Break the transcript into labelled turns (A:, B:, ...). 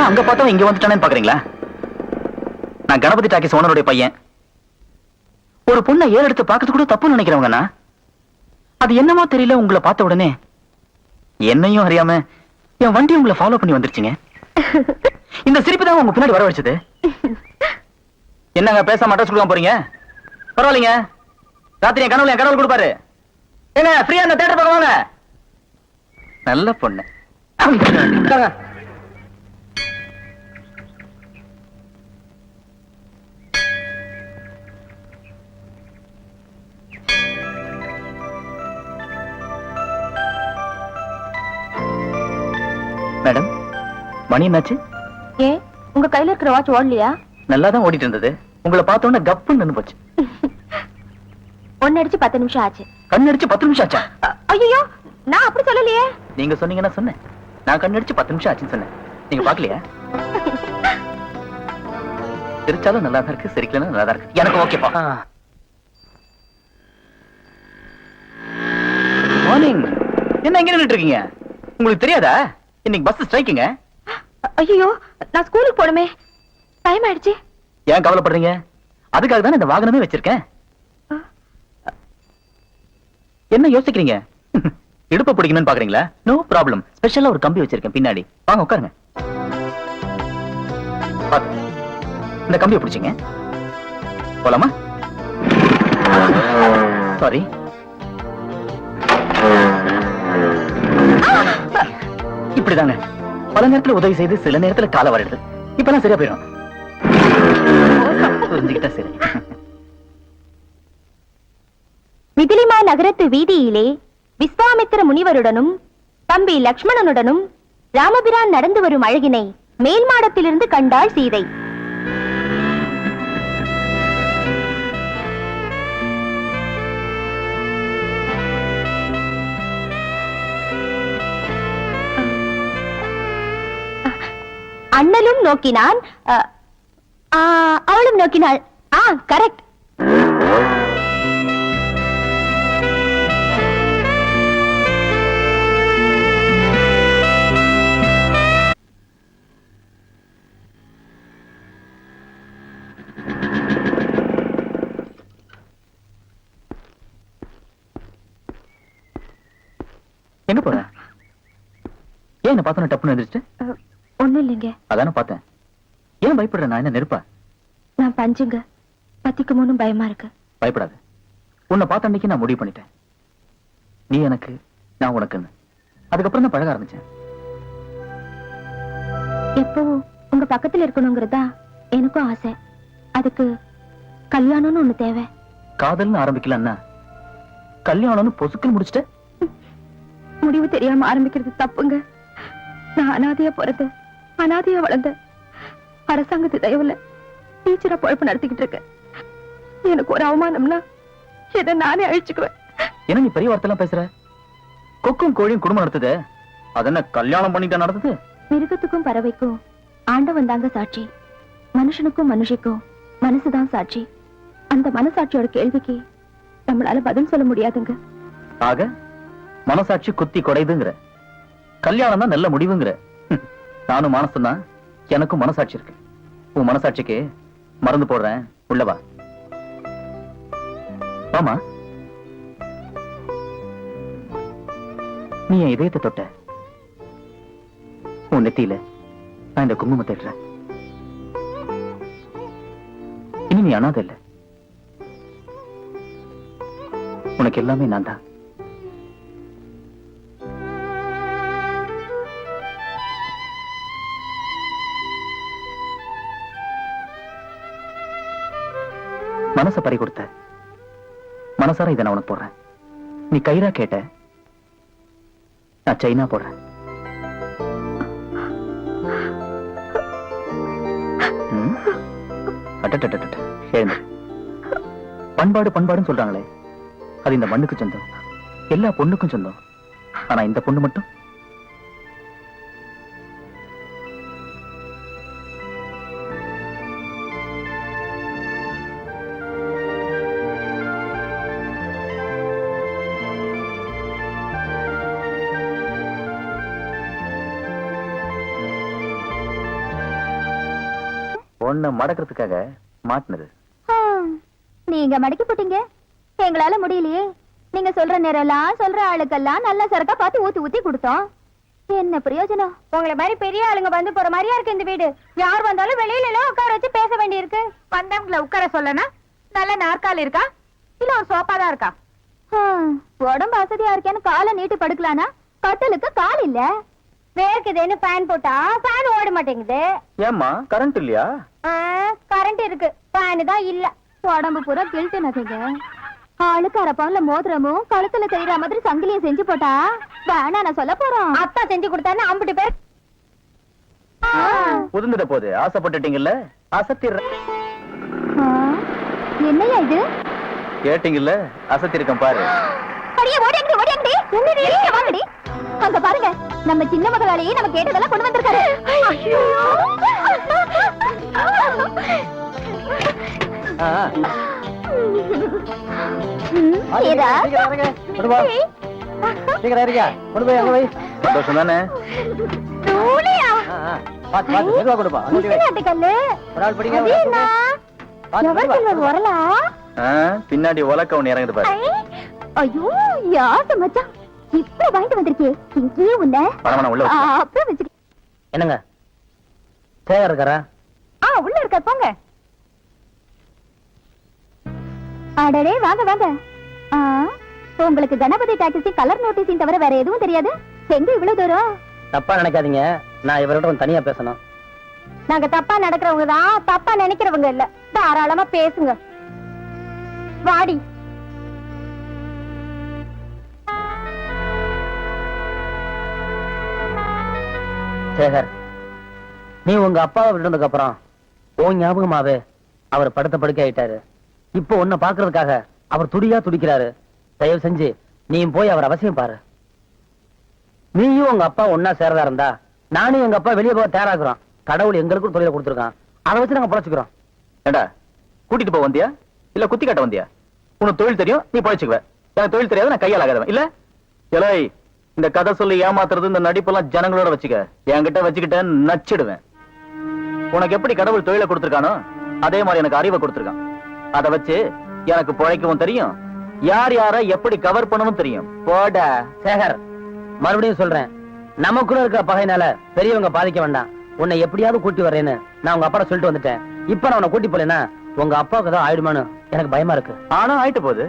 A: ஏன் அங்க பார்த்தா இங்க வந்துட்டானேன்னு பாக்குறீங்களா? நான் கணபதி டாக்கிஸ் ஓனருடைய பையன். ஒரு பொண்ணை ஏறு எடுத்து பார்க்கறது கூட தப்புன்னு நினைக்கிறவங்கண்ணா. அது என்னமோ தெரியல, உங்களை பார்த்த உடனே என்னையும் அறியாம என் வண்டி உங்களை ஃபாலோ பண்ணி வந்துருச்சுங்க. இந்த சிரிப்பு தான் உங்க பின்னாடி வரவழைச்சது. என்னங்க பேசாம அட்ரஸ் கொடுக்காம போறீங்க? பரவாயில்லைங்க, ராத்திரி என் கனவுல என் கடவுள் கொடுப்பாரு. ஏங்க ஃப்ரீயா அந்த தேட்டர் பார்க்க வாங்க. நல்ல பொண்ணு. மேடம், மணி என்னாச்சு?
B: ஏன் உங்க கையில இருக்கிற வாட்ச் ஓடலையா?
A: நல்லாதான் ஓடிட்டு இருந்தது. உங்களை பார்த்தோன்னே கப்புன்னு நின்னு போச்சு.
B: ஒன்னு அடிச்சு 10 நிமிஷம் ஆச்சு.
A: கண்ணடிச்சு 10 நிமிஷம் ஆச்சா?
B: ஐயோ, நான் அப்படி சொல்லலையே.
A: நீங்க சொன்னீங்கன்னா சொன்னேன். நான் கண்ணடிச்சு 10 நிமிஷம் ஆச்சுன்னு சொன்னேன். நீங்க பாக்கலையா? சிரிச்சாலும் நல்லா தான் இருக்கு, சிரிக்கலன்னா நல்லா தான் இருக்கு. எனக்கு ஓகேப்பா. மார்னிங். என்ன எங்க நின்னுட்டு இருக்கீங்க? உங்களுக்கு தெரியாதா இன்னைக்கு பஸ் ஸ்ட்ரைக்குங்க?
B: ஐயோ, நான் ஸ்கூலுக்கு போணுமே, டைம் ஆயிடுச்சு.
A: ஏன் கவலைப்படுறீங்க? அதுக்காக தான் இந்த வாகனமே வச்சிருக்கேன். என்ன யோசிக்கிறீங்க? இடுப்பு பிடிக்கணும்னு பாக்குறீங்களா? No problem. ஸ்பெஷலா ஒரு கம்பி வச்சிருக்கேன் பின்னாடி. வாங்க உட்காருங்க. இந்த கம்பியை பிடிச்சிங்க. போலாமா? சாரி. இப்படிதாங்க பல நேரத்துல உதவி செய்து சில நேரத்துல கால வருது. இப்பெல்லாம் சரியா போயிடும். புரிஞ்சுக்கிட்டா சரி.
B: மிதிலிமா நகரத்து வீதியிலே விஸ்வாமித்திர முனிவருடனும் தம்பி லக்ஷ்மணனுடனும் ராமபிரான் நடந்து வரும் அழகினை மேல் மாடத்திலிருந்து கண்டாள் சீதை. அண்ணலும் நோக்கினான், அவளும் நோக்கினாள். கரெக்ட்.
A: எங்க போற? ஏன் என்ன பார்த்தோன்னு டப்புன்னு எந்திரிச்சு?
B: ஒண்ணும் இல்லைங்க.
A: அதானே பார்த்தேன். ஏன் பயப்படுற? நான் என்ன நெருப்பா?
B: நான் பஞ்சுங்க, பத்திக்குமோன்னு பயமா இருக்கு.
A: பயப்படாது. உன்னை பார்த்த அன்னைக்கு நான் முடிவு பண்ணிட்டேன். நீ எனக்கு, நான் உனக்குன்னு. அதுக்கப்புறம் தான் பழக ஆரம்பிச்சேன்.
B: எப்பவும் உங்க பக்கத்துல இருக்கணுங்கிறதா எனக்கும் ஆசை. அதுக்கு கல்யாணம்னு ஒண்ணு தேவை.
A: காதல்னு ஆரம்பிக்கலன்னா கல்யாணம்னு பொசுக்குன்னு முடிச்சுட்ட.
B: முடிவு தெரியாம ஆரம்பிக்கிறது தப்புங்க. நான் அனாதையா பிறந்த, அனாதையா வளர்ந்த, அரசாங்கத்து தயவுல டீச்சரா பொழப்பு நடத்திக்கிட்டு இருக்கேன். எனக்கு ஒரு அவமானம்னா எதை நானே அழிச்சுக்குவேன்.
A: என்ன நீ பெரிய வார்த்தைலாம் பேசுற? கொக்கும் கோழியும் குடும்பம் நடத்துது, அதென்ன கல்யாணம் பண்ணிட்டா நடத்துது?
B: மிருகத்துக்கும் பறவைக்கும் ஆண்டவன் தாங்க சாட்சி. மனுஷனுக்கும் மனுஷிக்கும் மனசுதான் சாட்சி. அந்த மனசாட்சியோட கேள்விக்கு நம்மளால பதில் சொல்ல முடியாதுங்க.
A: ஆக மனசாட்சி குத்தி கொடைதுங்கிற, கல்யாணம் தான் நல்ல முடிவுங்கிற. நானும் மானசம்தான், எனக்கும் மனசாட்சி இருக்கு. உன் மனசாட்சிக்கு மருந்து போடுறேன், உள்ளவா. ஆமா, நீ என் இதயத்தை தொட்ட. உன் நெத்தியில நான் இந்த குங்குமத்தை இடுறேன். இனி நீ அனாதை இல்ல. உனக்கு எல்லாமே நான் தான். மனச பறி கொடுத்த, மனசார இதை நான் உனக்கு போடுறேன். நீ கயிறா கேட்ட, நான் செயினா போடுறேன். எழுந்து. பண்பாடு பண்பாடுன்னு சொல்றாங்களே, அது இந்த மண்ணுக்கு சொந்தம், எல்லா பொண்ணுக்கும் சொந்தம். ஆனா இந்த பொண்ணு மட்டும் பொண்ணை மடக்கிறதுக்காக மாட்டினது.
B: நீங்க மடக்கி போட்டீங்க, எங்களால முடியலையே. நீங்க சொல்ற நேரம்லாம் சொல்ற ஆளுக்கெல்லாம் நல்ல சரக்கா பார்த்து ஊத்தி ஊத்தி கொடுத்தோம். என்ன பிரயோஜனம்? உங்களை மாதிரி பெரிய ஆளுங்க வந்து போற மாதிரியா இருக்கு இந்த வீடு. யார் வந்தாலும் வெளியில எல்லாம் உட்கார வச்சு பேச வேண்டி இருக்கு. வந்தவங்களை உட்கார சொல்லனா நல்ல நாற்காலி இருக்கா இல்ல ஒரு சோஃபா தான் இருக்கா? உடம்பு வசதியா இருக்கேன்னு காலை நீட்டி படுக்கலானா கட்டலுக்கு கால் இல்ல. வேர்க்குதுன்னு ஃபேன் போட்டா ஃபேன் ஓட மாட்டேங்குது.
A: ஏம்மா கரண்ட் இல்லையா?
B: கரண்ட் இருக்கு, ஃபேன் தான் இல்ல. உடம்பு பூரா கில்ட்டு நகைங்க. ஆளுக்கு அரப்பான்ல மோதிரமும் கழுத்துல தெரியுற மாதிரி சங்கிலியும் செஞ்சு போட்டா வேணா நான் சொல்ல போறோம். அத்தா செஞ்சு கொடுத்தான்னு 50 பேர்
A: உதிர்ந்துட போது. ஆசைப்பட்டுட்டீங்கல்ல, அசத்திர.
B: என்னையா இது?
A: கேட்டீங்கல்ல, அசத்திருக்கேன் பாரு.
B: அடியே ஓடியாங்கடி ஓடியாங்கடி. என்னடி வாங்கடி. அங்க பாருங்க, நம்ம சின்ன மகளாலேயே நம்ம கேட்டதெல்லாம் கொண்டு வந்திருக்காரு. ஐயோ
A: சந்தோஷம் தானே? பின்னாடி உலக்க ஒண்ணு இறங்குது பாரு.
B: ஐயோ யாரு மச்சான் இப்ப வாங்கிட்டு வந்திருக்கே. இங்கேயே உன்ன
A: உள்ள
B: அப்புறம் வச்சு.
C: என்னங்க சேகர் இருக்காரா?
B: உள்ள இருக்க போங்க. அடடே வாங்க வாங்க. உங்களுக்கு கணபதி டாக்ஸி கலர் நோட்டீஸின் தவிர வேற எதுவும் தெரியாது? எங்க இவ்வளவு தூரம்?
C: தப்பா நினைக்காதீங்க, நான் இவரோட தனியா பேசணும்.
B: நாங்க தப்பா நடக்கிறவங்க தான், தப்பா நினைக்கிறவங்க இல்ல. தாராளமா பேசுங்க. வாடி.
C: சேகர், நீ உங்க அப்பாவை விட்டதுக்கு அப்புறம் உன் ஞாபகமாவே அவர் படுத்த படுக்க ஆயிட்டாரு. இப்போ உன்னை பாக்குறதுக்காக அவர் துடியா துடிக்கிறாரு. தயவு செஞ்சு நீ போய் அவர் அவசியம் பாரு. நீயும் உங்க அப்பா ஒன்னா சேரதா இருந்தா நானும் எங்க அப்பா வெளியே போக தயாராக்குறோம். கடவுள் எங்களுக்கும் தொழில கொடுத்துருக்கான், அதை வச்சு நாங்க பொழைச்சுக்கிறோம்.
A: ஏண்டா கூட்டிட்டு போக வந்தியா இல்ல குத்தி காட்ட வந்தியா? உனக்கு தொழில் தெரியும், நீ பொழைச்சுக்குவ. எனக்கு தொழில் தெரியாது, நான் கையால் ஆகாதவன் இல்ல. எலை இந்த கதை சொல்லி ஏமாத்துறது, இந்த நடிப்பெல்லாம் ஜனங்களோட வச்சுக்க. என்கிட்ட வச்சுக்கிட்ட நச்சிடுவேன். உனக்கு எப்படி கடவுள் தொழிலை கொடுத்துருக்கானோ அதே மாதிரி எனக்கு அறிவை கொடுத்துருக்கான். அதை வச்சு எனக்கு பொழைக்கவும் தெரியும், யார் யார எப்படி கவர் பண்ணணும் தெரியும். போட
C: சேகர், மறுபடியும் சொல்றேன், நமக்குள்ள இருக்கிற பகையினால பெரியவங்க பாதிக்க வேண்டாம். உன்னை எப்படியாவது கூட்டி வரேன்னு நான் உங்க அப்பா சொல்லிட்டு வந்துட்டேன். இப்ப நான் உன்னை கூட்டி போலேன்னா உங்க அப்பாவுக்கு தான் ஆயிடுமான்னு எனக்கு பயமா இருக்கு.
A: ஆனா ஆயிட்டு போகுது.